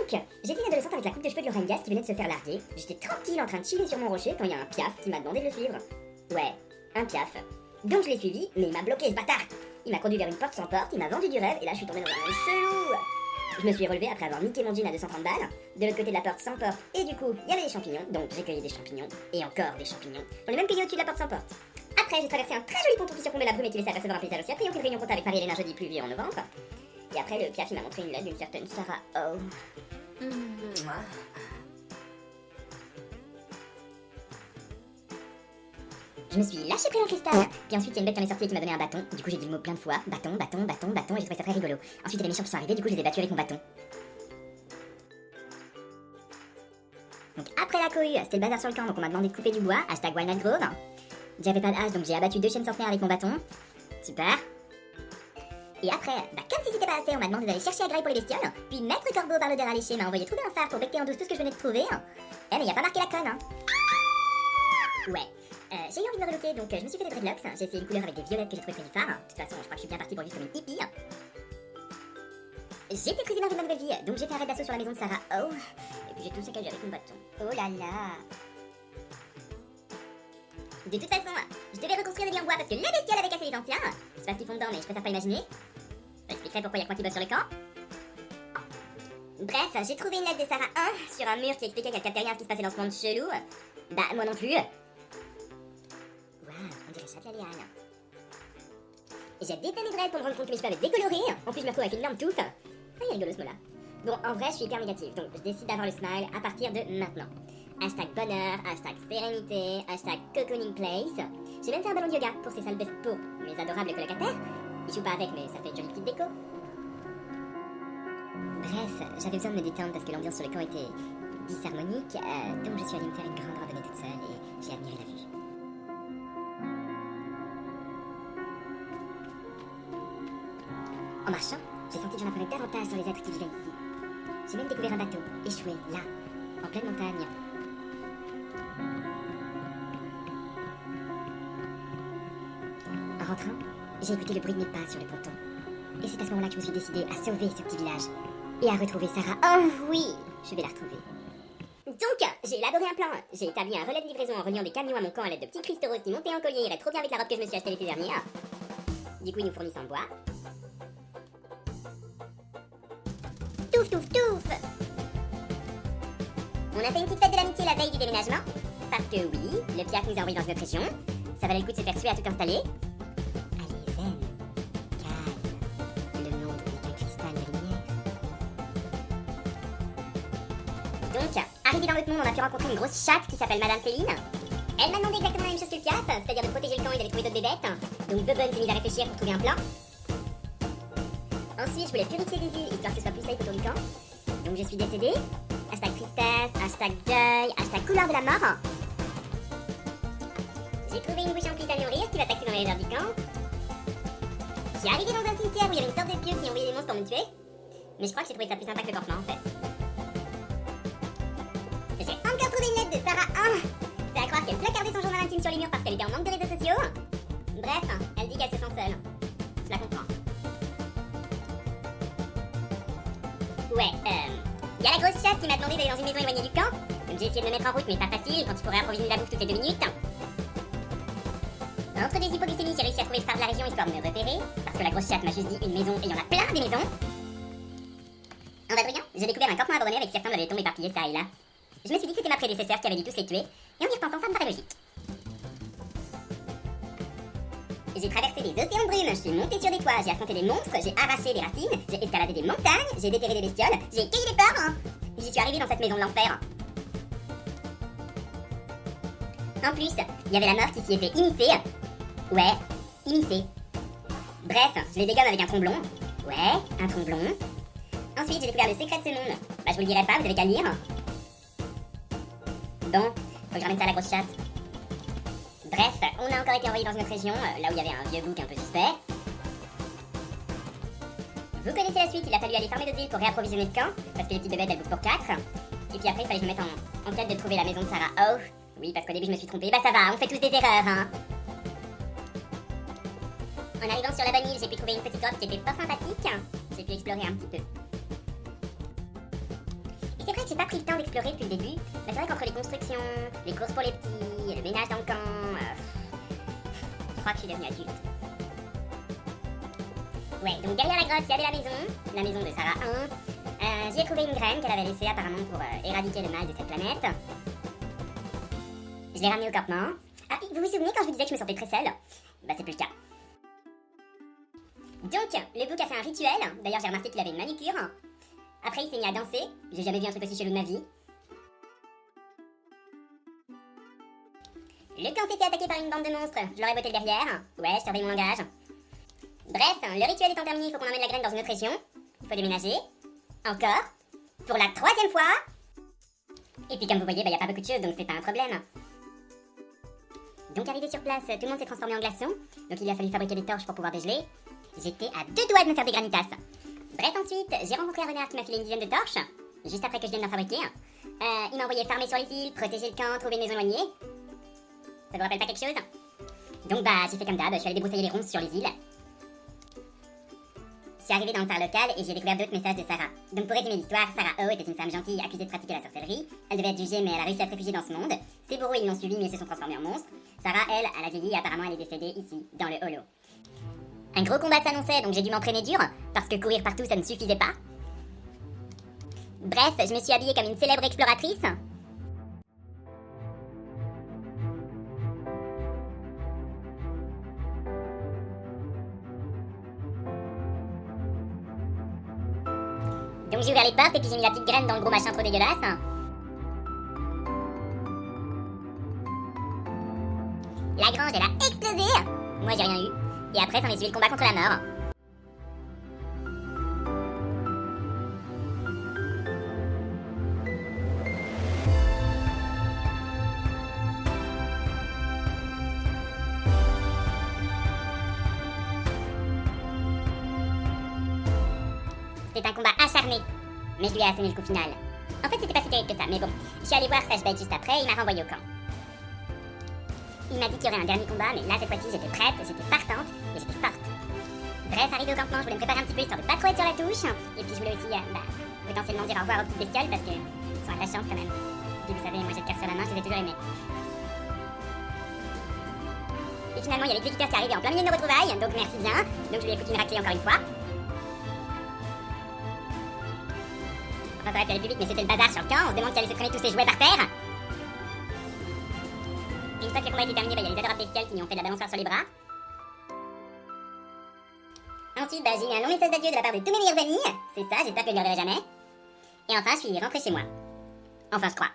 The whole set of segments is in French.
Donc, j'étais une adolescente avec la coupe de cheveux de Lorraine Gas qui venait de se faire larguer. J'étais tranquille en train de chiller sur mon rocher quand il y a un piaf qui m'a demandé de le suivre. Ouais, un piaf. Donc je l'ai suivi, mais il m'a bloqué ce bâtard. Il m'a conduit vers une porte sans porte, il m'a vendu du rêve et là je suis tombée dans un monde chelou. Je me suis relevée après avoir niqué mon jean à 230 balles. De l'autre côté de la porte sans porte, et du coup, il y avait des champignons, donc j'ai cueilli des champignons, et encore des champignons. J'en ai même cueilli au-dessus de la porte sans porte. Après, j'ai traversé un très joli ponton qui surplombait la brume et qui laissait apercevoir un paysage aussi attrayant qu'une réunion compta avec Marie-Hélène un jeudi pluvieux en novembre. Et après, le piaf, il m'a montré une lettre d'une certaine Sarah Oh. Je me suis lâché pris en cristal. Puis ensuite, il y a une bête qui en est sortie et qui m'a donné un bâton. Du coup, j'ai dit le mot plein de fois. Bâton, bâton, bâton, bâton. Et j'ai trouvé ça très rigolo. Ensuite, il y a des méchants qui sont arrivés. Du coup, je les ai battus avec mon bâton. Donc, après la cohue, c'était le bazar sur le camp. Donc, on m'a demandé de couper du bois. Hashtag Walnut Grove. J'avais pas de hache, donc j'ai abattu 2 chênes centenaires avec mon bâton. Super. Et après, comme si c'était pas assez, on m'a demandé d'aller chercher à graille pour les bestioles. Puis Maître Corbeau par l'odeur alléchée m'a envoyé trouver un phare pour becter en douce tout ce que je venais de trouver. Eh, mais y a pas marqué la conne, hein. Ouais. J'ai eu envie de me reloquer, donc je me suis fait des dreadlocks. J'ai essayé une couleur avec des violettes que j'ai trouvé très du phare. De toute façon, je crois que je suis bien partie pour vivre comme une hippie. J'ai été très énervée de ma nouvelle vie, donc j'ai fait un raid d'assaut sur la maison de Sarah Oh. Et puis j'ai tout saccagé avec mon bâton. Oh là là. De toute façon, je devais reconstruire des lits en bois parce que la bestiole avait cassé les anciens. Je sais pas ce qu'ils font dedans, mais je préfère pas imaginer. Ça expliquerait pourquoi il y a que moi qui bosse sur le camp. Bref, j'ai trouvé une lettre de Sarah 1 sur un mur qui expliquait qu'elle captait rien à ce qui se passait dans ce monde chelou. Bah, moi non plus. Waouh, on dirait ça de la liane. J'ai détalé mes dreads pour me rendre compte que mes cheveux avaient décoloré. En plus, je me retrouve avec une énorme touffe. Ah, il est rigolo ce mot-là. Bon, en vrai, je suis hyper négative, donc je décide d'avoir le smile à partir de maintenant. Hashtag bonheur, hashtag sérénité, hashtag cocooning place. J'ai même fait un ballon de yoga pour ces sales bestes pour mes adorables colocataires. Ils jouent pas avec, mais ça fait une jolie petite déco. Bref, j'avais besoin de me détendre parce que l'ambiance sur le camp était disharmonique, donc je suis allée me faire une grande randonnée toute seule et j'ai admiré la vue. En marchant, j'ai senti que j'en apprenais davantage sur les êtres qui vivaient ici. J'ai même découvert un bateau, échoué, là, en pleine montagne. En rentrant, j'ai écouté le bruit de mes pas sur le ponton. Et c'est à ce moment-là que je me suis décidée à sauver ce petit village. Et à retrouver Sarah. Oh oui, je vais la retrouver. Donc, j'ai élaboré un plan. J'ai établi un relais de livraison en reliant des camions à mon camp à l'aide de petits cristaux roses qui montaient en collier iraient trop bien avec la robe que je me suis achetée l'été dernier. Du coup, ils nous fournissent en bois. Touf, touf, touf. On a fait une petite fête de l'amitié la veille du déménagement. Parce que oui, le piaf nous a envoyés dans notre région. Ça valait le coup de se faire suer à tout installer. Allez, zen, calme. Le monde est un cristal de lumière. Donc, arrivé dans notre monde, on a pu rencontrer une grosse chatte qui s'appelle Madame Céline. Elle m'a demandé exactement la même chose que le piaf, c'est-à-dire de protéger le camp et d'aller trouver d'autres bébêtes. Donc Bubble s'est mise à réfléchir pour trouver un plan. Ensuite, je voulais purifier des îles, histoire que ce soit plus safe autour du camp. Donc je suis décédée. Hashtag tristesse, hashtag deuil, hashtag couleur de la mort. J'ai trouvé une bouche en cuisse à nourrir qui va taxer dans les heures du camp. J'ai arrivé dans un cimetière où il y avait une sorte de pieu qui envoyait des monstres pour me tuer. Mais je crois que j'ai trouvé ça plus sympa que le campement en fait. J'ai encore trouvé une lettre de Sarah 1. C'est à croire qu'elle placardait son journal intime sur les murs parce qu'elle était en manque de réseaux sociaux. Bref, elle dit qu'elle se sent seule. Je la comprends. Ouais, y a la grosse chatte qui m'a demandé d'aller dans une maison éloignée du camp. Donc j'ai essayé de me mettre en route, mais pas facile quand il faudrait approvisionner la bouffe toutes les 2 minutes. Entre des hypoglycémies, j'ai réussi à trouver le phare de la région histoire de me repérer. Parce que la grosse chatte m'a juste dit une maison et il y en a plein des maisons. En vadrouillant, j'ai découvert un campement abandonné avec certains de tombes éparpillés ça et là. Je me suis dit que c'était ma prédécesseur qui avait dû tous les tuer. Et en y repensant, ça me paraît logique. J'ai traversé des océans de brume, je suis montée sur des toits, j'ai affronté des monstres, j'ai arraché des racines, j'ai escaladé des montagnes, j'ai déterré des bestioles, j'ai cueilli des peurs. J'y suis arrivée dans cette maison de l'enfer. En plus, il y avait la mort qui s'y était immiscée. Ouais, immiscée. Bref, je les dégomme avec un tromblon. Ouais, un tromblon. Ensuite, j'ai découvert le secret de ce monde. Bah, je vous le dirai pas, vous avez qu'à lire. Bon, faut que je ramène ça à la grosse chatte. Bref, on a encore été envoyé dans une autre région, là où il y avait un vieux bouc un peu suspect. Vous connaissez la suite, il a fallu aller farmer d'autres îles pour réapprovisionner le camp, parce que les petites bébêtes elles bouffent pour 4. Et puis après, il fallait que je me mette en tête de trouver la maison de Sarah Oh. Oui, parce qu'au début je me suis trompée, bah ça va, on fait tous des erreurs, hein. En arrivant sur la bonne île, j'ai pu trouver une petite grotte qui était pas sympathique. J'ai pu explorer un petit peu. c'est vrai que j'ai pas pris le temps d'explorer depuis le début. Mais c'est vrai qu'entre les constructions, les courses pour les petits, le ménage dans le camp, je crois que je suis devenue adulte. Ouais, donc derrière la grotte, il y avait la maison de Sarah 1. J'y ai trouvé une graine qu'elle avait laissée apparemment pour éradiquer le mal de cette planète. Je l'ai ramenée au campement. Ah, vous vous souvenez quand je vous disais que je me sentais très seule? Bah c'est plus le cas. Donc, le bouc a fait un rituel. D'ailleurs, j'ai remarqué qu'il avait une manucure. Après, il s'est mis à danser. J'ai jamais vu un truc aussi chelou de ma vie. Le camp s'est fait attaquer par une bande de monstres. Je leur ai botté le derrière. Ouais, je surveille mon langage. Bref, le rituel étant terminé, il faut qu'on emmène la graine dans une autre région. Il faut déménager. Encore. Pour la 3e fois. Et puis comme vous voyez, il n'y a pas beaucoup de choses, donc c'est pas un problème. Donc arrivé sur place, tout le monde s'est transformé en glaçon. Donc il a fallu fabriquer des torches pour pouvoir dégeler. J'étais à 2 doigts de me faire des granitas. Bref, ensuite, j'ai rencontré un renard qui m'a filé une dizaine de torches. Juste après que je vienne d'en fabriquer. Il m'a envoyé farmer sur les îles, protéger le camp, trouver une maison éloignée. Ça vous rappelle pas quelque chose? Donc bah, j'ai fait comme d'hab, je suis allée débroussailler les ronces sur les îles. Je suis arrivée dans le phare local et j'ai découvert d'autres messages de Sarah. Donc pour résumer l'histoire, Sarah O était une femme gentille accusée de pratiquer la sorcellerie. Elle devait être jugée mais elle a réussi à se réfugier dans ce monde. Ses bourreaux ils l'ont suivie mais ils se sont transformés en monstres. Sarah, elle a vieilli et apparemment elle est décédée ici, dans le holo. Un gros combat s'annonçait donc j'ai dû m'entraîner dur, parce que courir partout ça ne suffisait pas. Bref, je me suis habillée comme une célèbre exploratrice. Donc j'ai ouvert les portes et puis j'ai mis la petite graine dans le gros machin trop dégueulasse. La grange elle a explosé. Moi j'ai rien eu. Et après s'en est suivi le combat contre la mort. C'était un combat acharné, mais je lui ai asséné le coup final. En fait, c'était pas si terrible que ça, mais bon. Je suis allée voir Sashbet juste après et il m'a renvoyé au camp. Il m'a dit qu'il y aurait un dernier combat, mais là, cette fois-ci, j'étais prête, j'étais partante et j'étais forte. Bref, arrivé au campement, je voulais me préparer un petit peu histoire de pas trop être sur la touche. Et puis, je voulais aussi, potentiellement dire au revoir aux petites bestioles parce qu'elles sont attachantes quand même. Et vous savez, moi j'ai le cœur sur la main, je les ai toujours aimées. Et finalement, il y a l'exécuteur qui est arrivé en plein milieu de nos retrouvailles, donc merci bien. Donc, je lui ai foutu une raclée encore une fois. Enfin, ça aurait pu aller plus vite, mais c'était le bazar sur le camp. On se demande qui allait se traîner tous ces jouets par terre. Et une fois que le combat était terminé, il y a les adorables bestioles qui lui ont fait de la balançoire sur les bras. Ensuite, j'ai eu un long message d'adieu de la part de tous mes meilleurs amis. C'est ça, j'espère que je ne le reverrai jamais. Et enfin, je suis rentrée chez moi. Enfin, je crois.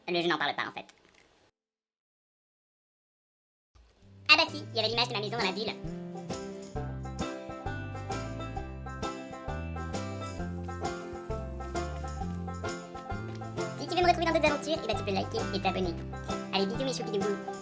Le jeu n'en parle pas, en fait. Ah bah si, il y avait l'image de ma maison dans la ville. Si tu veux me retrouver dans d'autres aventures, tu peux liker et t'abonner. Allez, bisous mes choupidous.